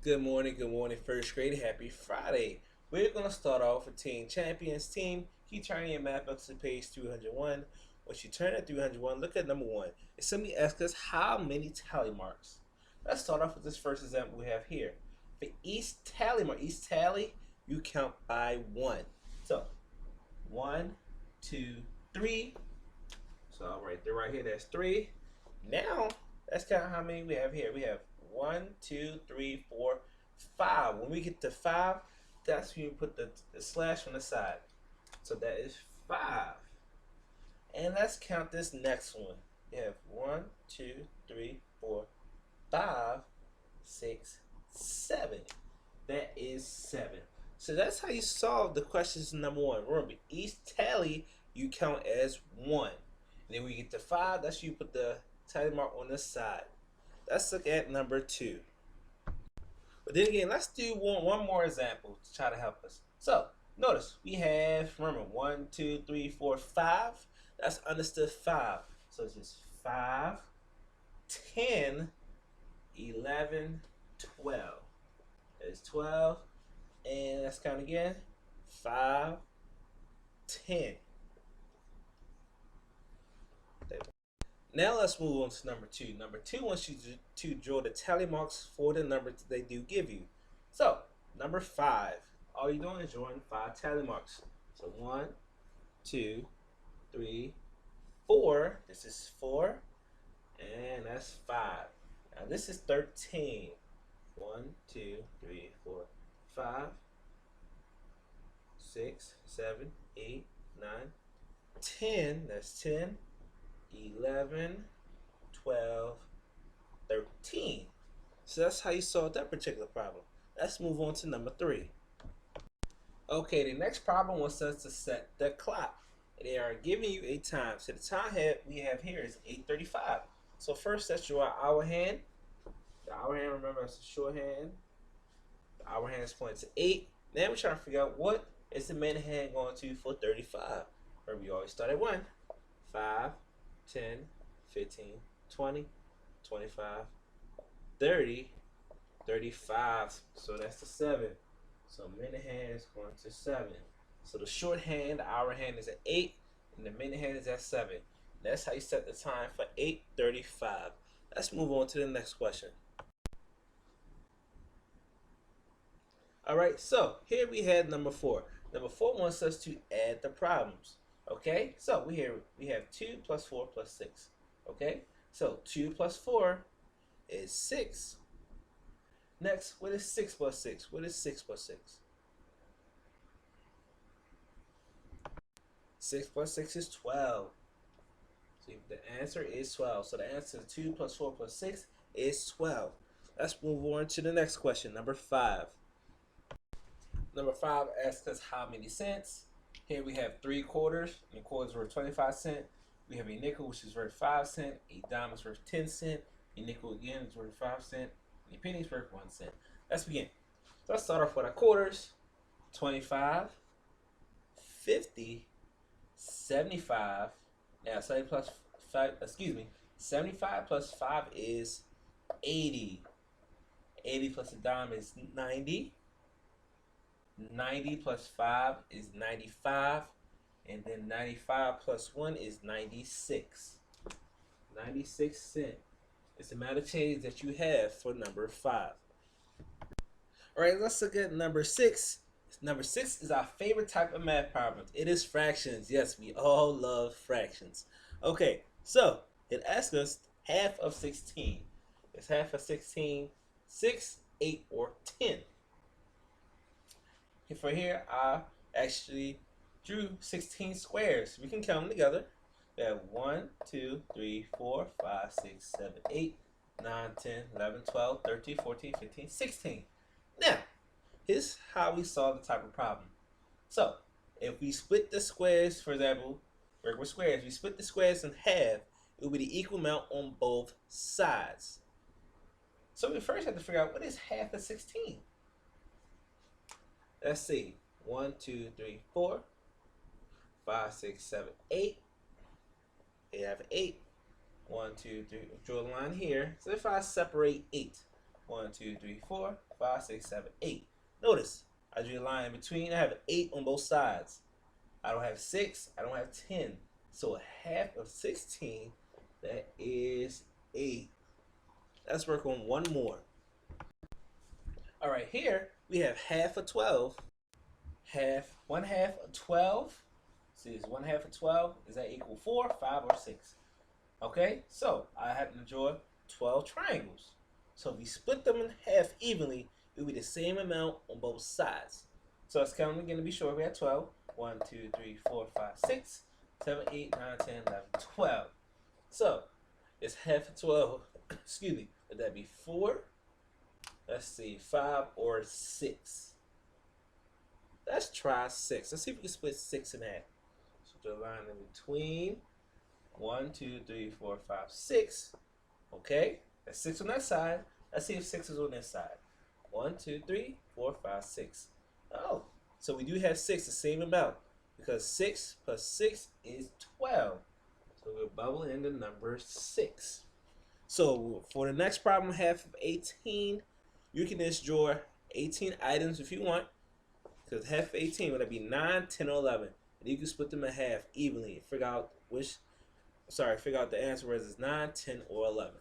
Good morning, first grade. Happy Friday. We're going to start off with Team Champions. Team, keep turning your map up to page 301. Once you turn at 301, look at number one. It's simply ask us how many tally marks. Let's start off with this first example we have here. For each tally mark, each tally, you count by one. So, one, two, three. So I'll write there right here, that's three. Now, let's count how many we have here. We have 1, 2, 3, 4, 5. When we get to 5, that's when you put the slash on the side. So that is 5. And let's count this next one. We have 1, 2, 3, 4, 5, 6, 7. That is 7. So that's how you solve the questions number one. Remember, each tally you count as 1. And then when you get to 5, that's when you put the tally mark on the side. Let's look at number 2. But then again, let's do one more example to try to help us. So notice we have, remember, 1, 2, 3, 4, 5. That's understood 5. So it's just 5, 10, 11, 12. That's 12. And let's count again. 5, 10. Now let's move on to number 2. Number 2 wants you to draw the tally marks for the numbers they do give you. So, number 5. All you're doing is drawing 5 tally marks. So 1, 2, 3, 4. This is 4. And that's 5. Now this is 13. 1, 2, 3, 4, 5, 6, 7, 8, 9, 10. That's 10. 11, 12, 13. So that's how you solve that particular problem. Let's move on to number 3. Okay, the next problem wants us to set the clock. They are giving you a time. So the time we have here is 8:35. So first, let's draw our hour hand. The hour hand, remember, is a shorthand. The hour hand is pointing to 8. Now we're trying to figure out what is the minute hand going to for 35. Remember, we always start at 1. 5, 10, 15, 20, 25, 30, 35. So that's the 7. So minute hand is going to 7. So the short hand, the hour hand is at 8, and the minute hand is at 7. That's how you set the time for 8:35. Let's move on to the next question. Alright, so here we had number 4. Number 4 wants us to add the problems. Okay, so we have 2 plus 4 plus 6. Okay, so 2 plus 4 is 6. Next, what is 6 plus 6? What is 6 plus 6? 6 plus 6 is 12. So the answer is 12. So the answer to 2 plus 4 plus 6 is 12. Let's move on to the next question, number 5. Number 5 asks us how many cents. Here we have 3 quarters, and the quarters worth 25 cents. We have a nickel, which is worth 5 cents. A dime is worth 10 cents. A nickel again is worth 5 cents. And a penny is worth 1 cent. Let's begin. So let's start off with our quarters. 25, 50, 75. Now 70 plus 5, 75 plus 5 is 80. 80 plus a dime is 90. 90 plus 5 is 95, and then 95 plus 1 is 96. 96 cents. It's the amount of change that you have for number 5. Alright, let's look at number 6. Number 6 is our favorite type of math problem. It is fractions. Yes, we all love fractions. Okay, so it asks us half of 16. Is half of 16 6, 8, or 10? For here, I actually drew 16 squares. We can count them together. We have 1, 2, 3, 4, 5, 6, 7, 8, 9, 10, 11, 12, 13, 14, 15, 16. Now, here's how we solve the type of problem. So, if we split the squares, for example, regular squares, we split the squares in half, it will be the equal amount on both sides. So we first have to figure out what is half of 16. Let's see. 1, 2, 3, 4, 5, 6, 7, 8. They have 8. 1, 2, 3. Draw a line here. So if I separate 8, 1, 2, 3, 4, 5, 6, 7, 8. Notice, I drew a line in between. I have an 8 on both sides. I don't have 6. I don't have 10. So a half of 16, that is 8. Let's work on one more. All right, here we have half of 12. One half of 12. See, is 1/2 of 12. Is that equal 4, 5, or 6? Okay, so I have to draw 12 triangles. So if we split them in half evenly, it will be the same amount on both sides. So let's count them again to be sure. We have 12. 1, 2, 3, 4, 5, 6, 7, 8, 9, 10, 11, 12. So it's half of 12. Excuse me. Would that be 4? Let's see, 5 or 6. Let's try 6. Let's see if we can split 6 in half. So draw a line in between. 1, 2, 3, 4, 5, 6. Okay, that's 6 on that side. Let's see if 6 is on this side. 1, 2, 3, 4, 5, 6. Oh, so we do have 6, the same amount, because 6 plus 6 is 12. So we'll bubble in the number 6. So for the next problem, half of 18, you can just draw 18 items if you want, because half of 18 would be 9, 10, or 11. And you can split them in half evenly and figure out the answer, whether it's 9, 10, or 11.